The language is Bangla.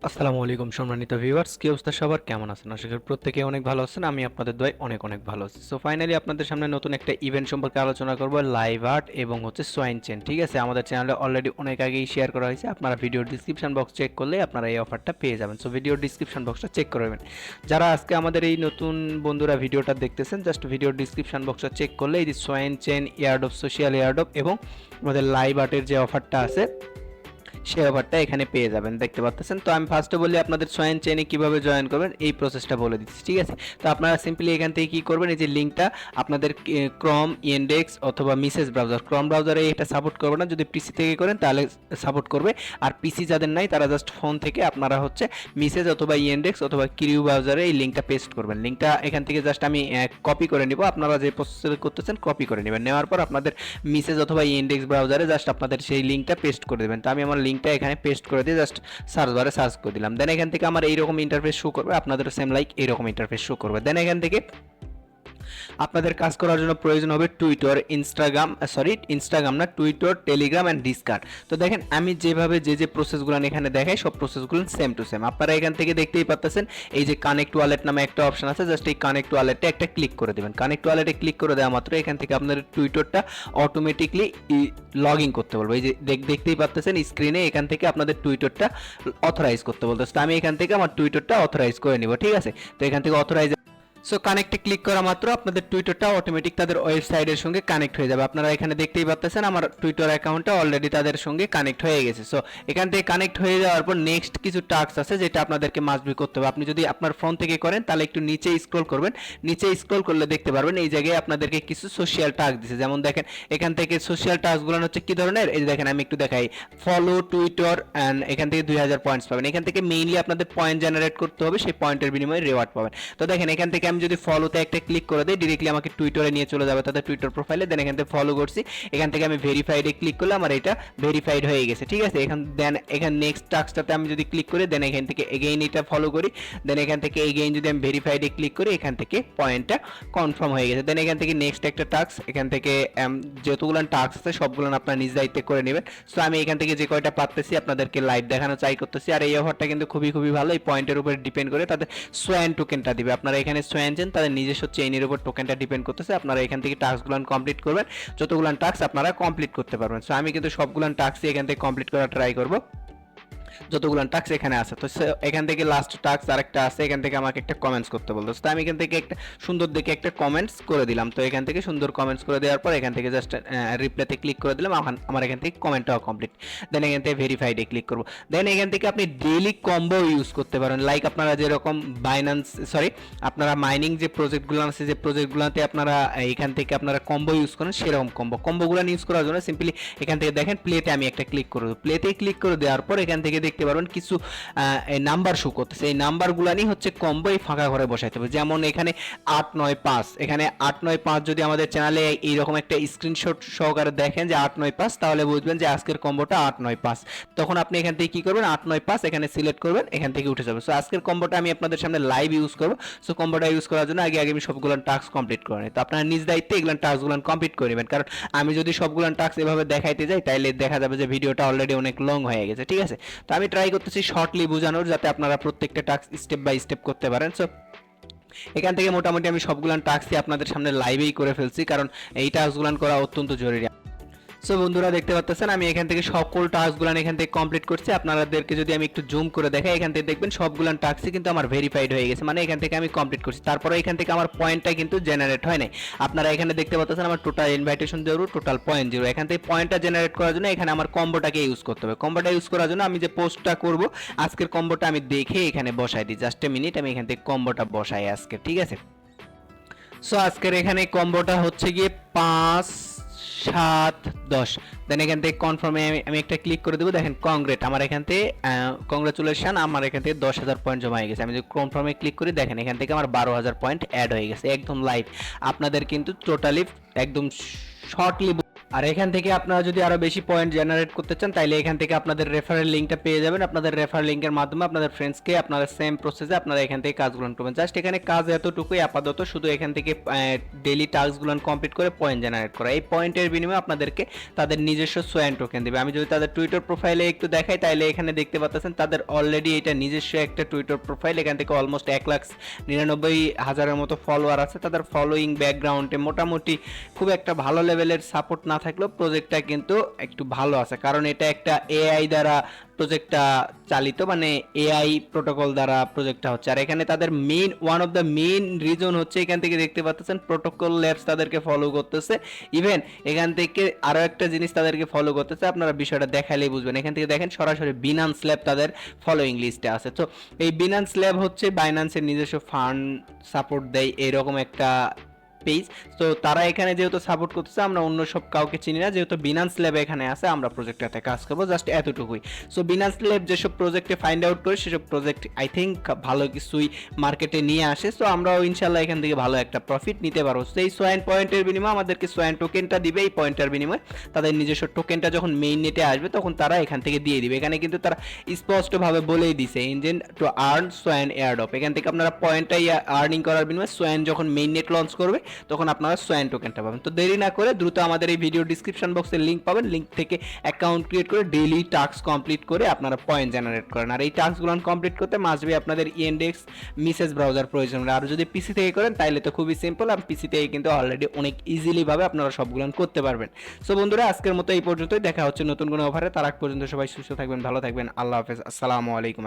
আসসালামু আলাইকুম সম্মানিত ভিউয়ার্স, কি অবস্থা সবার, কেমন আছেন? আশা করি প্রত্যেকে অনেক ভালো আছেন। আমি আপনাদের দোয়ায় অনেক অনেক ভালো আছি। সো ফাইনালি আপনাদের সামনে নতুন একটা ইভেন্ট সম্পর্কে আলোচনা করব, লাইভ আর্ট এবং সোয়াইন চেন। ঠিক আছে, আমাদের চ্যানেলে অলরেডি অনেক আগেই শেয়ার করা হয়েছে। আপনারা ভিডিওর ডিসক্রিপশন বক্স চেক করলে আপনারা এই অফারটা পেয়ে যাবেন। সো ভিডিওর ডিসক্রিপশন বক্সটা চেক করবেন। যারা আজকে আমাদের এই নতুন বন্ধুরা ভিডিওটা দেখতেছেন, জাস্ট ভিডিওর ডিসক্রিপশন বক্সটা চেক করলে এই যে swine chain, airdrop, social airdrop এবং আমাদের লাইভ আর্টের যে অফারটা আছে সেই অফারটা এখানে পেয়ে যাবেন, দেখতে পাচ্ছেন। তো আমি ফার্স্টে বলি আপনাদের সোয়াইন চেনে কিভাবে জয়েন করবেন, এই প্রসেসটা বলে দিচ্ছি। ঠিক আছে, তো আপনারা সিম্পলি এখান থেকে কি করবেন, এই যে লিঙ্কটা আপনাদের ক্রম, ইনডেক্স অথবা মিসেস ব্রাউজার, ক্রম ব্রাউজারে এটা সাপোর্ট করবে না, যদি পিসি থেকে করেন তাহলে সাপোর্ট করবে। আর পিসি যাদের নাই তারা জাস্ট ফোন থেকে আপনারা মিসেস অথবা ইনডেক্স অথবা কিরিউ ব্রাউজারে এই লিঙ্কটা পেস্ট করবেন। লিঙ্কটা এখান থেকে জাস্ট আমি কপি করে নিব, আপনারা যে প্রসেস করতেছেন কপি করে নেবেন। নেওয়ার পর আপনাদের মিসেস অথবা ইনডেক্স ব্রাউজারে জাস্ট আপনাদের সেই লিঙ্কটা পেস্ট করে দেবেন। তো আমি আমার লিঙ্কটা এখানে পেস্ট করে দিয়ে জাস্ট সার্চ বারে সার্চ করে দিলাম। দেন এখান থেকে আমার এইরকম ইন্টারফেস শো করবে, আপনাদের সেম লাইক এইরকম ইন্টারফেস শো করবে। দেন এখান থেকে আপনাদের কাজ করার জন্য প্রয়োজন হবে টুইটার, ইনস্টাগ্রাম না, টুইটার, টেলিগ্রাম অ্যান্ড ডিসকার্ড। তো দেখেন আমি যেভাবে যে প্রসেসগুলো এখানে দেখাই সব প্রসেসগুলো সেম টু সেম। আপনারা এখান থেকে দেখতেই পাচ্ছেন এই যে কানেক্ট ওয়ালেট নামে একটা অপশন আছে, জাস্ট এই কানেক্ট ওয়ালেটে একটা ক্লিক করে দেবেন। কানেক্ট ওয়ালেটে ক্লিক করে দেওয়া মাত্র এখান থেকে আপনাদের টুইটারটা অটোমেটিকলি লগ ইন করতে বলবো। এই যে দেখতেই পাচ্ছেন স্ক্রিনে, এখান থেকে আপনাদের টুইটারটা অথরাইজ করতে বলতেছে। তো আমি এখান থেকে আমার টুইটারটা অথরাইজ করে নিব। ঠিক আছে, তো এখান থেকে অথরাইজ, সো কানেক্টে ক্লিক করা মাত্র আপনাদের টুইটারটা অটোমেটিক তাদের ওয়েবসাইটের সঙ্গে কানেক্ট হয়ে যাবে। আপনারা এখানে দেখতেই পাচ্ছেন আমার টুইটার অ্যাকাউন্টটা অলরেডি তাদের সঙ্গে কানেক্ট হয়ে গেছে। সো এখান থেকে কানেক্ট হয়ে যাওয়ার পর নেক্সট কিছু টাস্ক আছে যেটা আপনাদেরকে মাস্ট বি করতে হবে। আপনি যদি আপনার ফোন থেকে করেন তাহলে একটু নিচে স্ক্রল করবেন, নিচে স্ক্রল করলে দেখতে পারবেন এই জায়গায় আপনাদেরকে কিছু সোশ্যাল টাস্ক দিছে। যেমন দেখেন এখান থেকে সোশ্যাল টাস্কগুলো হচ্ছে কি ধরনের, এই যে দেখেন আমি একটু দেখাই, ফলো টুইটার অ্যান্ড এখান থেকে 2000 পয়েন্টস পাবেন। এখান থেকে মেইনলি আপনাদের পয়েন্ট জেনারেট করতে হবে, সেই পয়েন্টের বিনিময়ে রিওয়ার্ড পাবেন। তো দেখেন এখান থেকে আমি যদি ফলোতে একটা ক্লিক করে দিই, ডিরেক্টলি আমাকে টুইটারে নিয়ে চলে যাবে তাদের টুইটার প্রোফাইলে। দেন এখান থেকে ফলো করছি, এখান থেকে আমি ভেরিফাইডে ক্লিক করলে আমার এটা ভেরিফাইড হয়ে গেছে। ঠিক আছে, দেন এখানে নেক্সট টাস্কটাতে আমি যদি ক্লিক করি, দেন এখান থেকে এগেইন এটা ফলো করি, দেন এখান থেকে এগেইন যদি আমি ভেরিফাইডে ক্লিক করি, এখান থেকে পয়েন্টটা কনফার্ম হয়ে গেছে। দেন এখান থেকে নেক্সট একটা টাস্ক, এখান থেকে যতগুলো টাস্ক আছে সবগুলো আপনার নিজ দায়িত্বে করে নেবেন। সো আমি এখান থেকে যে কয়টা পারতেছি আপনাদেরকে লাইভ দেখানো ট্রাই করতেছি। আর এই অফারটা কিন্তু খুবই খুবই ভালো, এই পয়েন্টের উপর ডিপেন্ড করে তাদের সোয়ান টোকেনটা দিবে। আপনারা এখানে সোয়ান চেন তাদের নিজস্ব চেইনের উপর টোকেনটা ডিপেন্ড করতেছে। আপনারা এখান থেকে টাস্কগুলো কমপ্লিট করবেন, যতগুলো টাস্ক আপনারা কমপ্লিট করতে পারবেন। সো আমি কিন্তু সবগুলো টাস্কই এখান থেকে কমপ্লিট করার ট্রাই করব, যতগুলো টাস্ক এখানে আছে। তো এখান থেকে লাস্ট টাস্ক আরেকটা আছে, এখান থেকে আমাকে একটা কমেন্টস করতে বলতো। তো আমি এখান থেকে একটা সুন্দর দেখে একটা কমেন্টস করে দিলাম। তো এখান থেকে সুন্দর কমেন্টস করে দেওয়ার পর এখান থেকে জাস্ট রিপ্লাইতে ক্লিক করে দিলাম, আমার এখান থেকে কমেন্টটাও কমপ্লিট। দেন এখান থেকে ভেরিফাইডে ক্লিক করব। দেন এখান থেকে আপনি ডেইলি কম্বো ইউজ করতে পারেন, লাইক আপনারা যেরকম আপনারা মাইনিং যে প্রজেক্টগুলো আছে, যে প্রজেক্টগুলোতে আপনারা এখান থেকে আপনারা কম্বো ইউজ করেন, সেরকম কম্বোগুলো ইউজ করার জন্য সিম্পলি এখান থেকে দেখেন প্লেতে আমি একটা ক্লিক করে দেবো। প্লেতে ক্লিক করে দেওয়ার পর এখান থেকে দেখতে পারবেন কিছু নাম্বার শো করতেছে। এই নাম্বারগুলো নিয়ে কম্বো এই ফাঁকা ঘরে বসাইতে হবে। যেমন এখানে 895, এখানে 895 যদি আমাদের চ্যানেলে এইরকম একটা স্ক্রিনশট সহকারে দেখেন যে 895, তাহলে বুঝবেন যে আজকের কম্বোটা 895। তখন আপনি এখান থেকে কি করবেন, 895 এখানে সিলেক্ট করবেন, এখান থেকে উঠে যাবে। সো আজকের কম্বোটা আমি আপনাদের সামনে লাইভ ইউজ করব। সো কম্বোটা ইউজ করার জন্য আগে আমি সবগুলো টাস্ক কমপ্লিট করে নিই। তো আপনারা নিজ দায়িত্বে এগুলো টাস্কগুলো কমপ্লিট করে নেবেন, কারণ আমি যদি সবগুলো টাস্ক এভাবে দেখাইতে যাই তাহলে দেখা যাবে যে ভিডিওটা অলরেডি অনেক লং হয়ে গেছে। ঠিক আছে, তো আমি ট্রাই করতেছি শর্টলি বোঝানোর, যাতে আপনারা প্রত্যেকটা টাস্ক স্টেপ বাই স্টেপ করতে পারেন। সো এখান থেকে মোটামুটি আমি সবগুলো টাস্কই আপনাদের সামনে লাইভেই করে ফেলছি, কারণ এই টাস্কগুলো করা অত্যন্ত জরুরি। সো বন্ধুরা দেখতে পাচ্ছেন আমি এখান থেকে সকল টাস্কগুলো এখান থেকে কমপ্লিট করছি। আপনাদেরকে যদি আমি একটু জুম করে দেখাই, এখান থেকে দেখবেন সবগুলো টাস্কই কিন্তু আমার ভেরিফাইড হয়ে গেছে, মানে এখান থেকে আমি কমপ্লিট করছি। তারপরে এখান থেকে আমার পয়েন্টটা কিন্তু জেনারেট হয় নাই। আপনারা এখানে দেখতে পাচ্ছেন আমার টোটাল ইনভাইটেশন 0, টোটাল পয়েন্ট 0। এখান থেকে পয়েন্টটা জেনারেট করার জন্য এখানে আমার কম্বোটাকে ইউজ করতে হবে। কম্বোটা ইউজ করার জন্য আমি যে পোস্টটা করব আজকের কম্বোটা আমি দেখে এখানে বসাই দিই। জাস্ট এ মিনিট, আমি এখান থেকে কম্বোটা বসাই আজকে। ঠিক আছে, সো আজকের এখানে কম্বোটা হচ্ছে গিয়ে 5, 7, 10। দেন এখান থেকে কনফার্মে আমি একটা ক্লিক করে দেবো। দেখেন কংগ্রেট, আমার এখান থেকে কংগ্রেচুলেশন, আমার এখান থেকে 10,000 পয়েন্ট জমা হয়ে গেছে। আমি যদি কনফার্মে ক্লিক করি, দেখেন এখান থেকে আমার 12,000 পয়েন্ট অ্যাড হয়ে গেছে একদম লাইভ। আপনাদের কিন্তু টোটালি একদম শর্টলি আর এখান থেকে আপনারা যদি আরো বেশি পয়েন্ট জেনারেট করতে চান তাইলে এখান থেকে আপনাদের রেফারেল লিঙ্কটা পেয়ে যাবেন। আপনাদের রেফারেল লিঙ্কের মাধ্যমে আপনাদের ফ্রেন্ডসকে আপনারা সেম প্রসেসে আপনারা এখান থেকে কাজগুলো করবেন। জাস্ট এখানে কাজ এতটুকুই আপাতত, শুধু এখান থেকে ডেইলি টাস্কগুলো কমপ্লিট করে পয়েন্ট জেনারেট করা। এই পয়েন্টের বিনিময়ে আপনাদেরকে তাদের নিজস্ব সোয়ান টোকেন দেবে। আমি যদি তাদের টুইটার প্রোফাইলে একটু দেখাই তাহলে এখানে দেখতে পাচ্ছেন তাদের অলরেডি এটা নিজস্ব একটা টুইটার প্রোফাইল। এখান থেকে অলমোস্ট 1,99,000-এর মতো ফলোয়ার আছে। তাদের ফলোয়িং ব্যাকগ্রাউন্ডে মোটামুটি খুব একটা ভালো লেভেলের সাপোর্ট না থাকলেও প্রজেক্টটা কিন্তু একটু ভালো আছে, কারণ এটা একটা এআই দ্বারা প্রজেক্টটা চালিত, মানে এআই প্রোটোকল দ্বারা প্রজেক্টটা হচ্ছে। আর এখানে তাদের one of the main reason হচ্ছে এখান থেকে দেখতে পাচ্ছেন প্রোটোকল ল্যাবস তাদেরকে ফলো করতেছে। ইভেন এখান থেকে আরো একটা জিনিস তাদেরকে ফলো করতেছে, আপনারা বিষয়টা দেখালেই বুঝবেন। এখান থেকে দেখেন সরাসরি বিনান্স ল্যাব তাদের ফলোইং লিস্টে আছে। তো এই বিনান্স ল্যাব হচ্ছে বাইন্যান্সের নিজস্ব ফান্ড সাপোর্ট দেয় এরকম একটা পেজ। তো তারা এখানে যেহেতু সাপোর্ট করতেছে, আমরা অন্য সব কাউকে চিনি না, যেহেতু বিনান্স ল্যাব এখানে আছে আমরা প্রজেক্টটাতে কাজ করবো, জাস্ট এতটুকুই। সো বিনান্স ল্যাব যেসব প্রজেক্টে ফাইন্ড আউট করে সেসব প্রজেক্ট আই থিঙ্ক ভালো কিছুই মার্কেটে নিয়ে আসে। সো আমরাও ইনশাল্লাহ এখান থেকে ভালো একটা প্রফিট নিতে পারবো। সেই সোয়ান পয়েন্টের বিনিময়ে আমাদেরকে সোয়ান টোকেনটা দিবে। এই পয়েন্টের বিনিময়ে তাদের নিজস্ব টোকেনটা যখন মেইন নেটে আসবে তখন তারা এখান থেকে দিয়ে দিবে। এখানে কিন্তু তারা স্পষ্টভাবে বলেই দিছে engine to earn swan airdrop. এখান থেকে আপনারা পয়েন্টটাই আর্নিং করার বিনিময়ে সোয়ান যখন মেইন নেট লঞ্চ করবে তখন আপনারা সোয়ান টোকেনটা পাবেন। তো দেরি না করে দ্রুত আমাদের এই ভিডিও ডিসক্রিপশন বক্সে লিংক পাবেন, লিংক থেকে অ্যাকাউন্ট ক্রিয়েট করে ডেইলি টাস্ক কমপ্লিট করে আপনারা পয়েন্ট জেনারেট করেন। আর এই টাস্কগুলো কমপ্লিট করতে মাসবে আপনাদের ইএনডেক্স মিসেস ব্রাউজার প্রয়োজন হবে। আর যদি পিসি থেকে করেন তাহলে তো খুবই সিম্পল, আর পিসি থেকে কিন্তু অলরেডি অনেক ইজিলি ভাবে আপনারা সবগুলো করতে পারবেন। সো বন্ধুরা আজকের মতো এই পর্যন্তই, দেখা হচ্ছে নতুন কোনো অফারে। তার আগ পর্যন্ত সবাই সুস্থ থাকবেন, ভালো থাকবেন, আল্লাহ হাফেজ, আসসালামু আলাইকুম।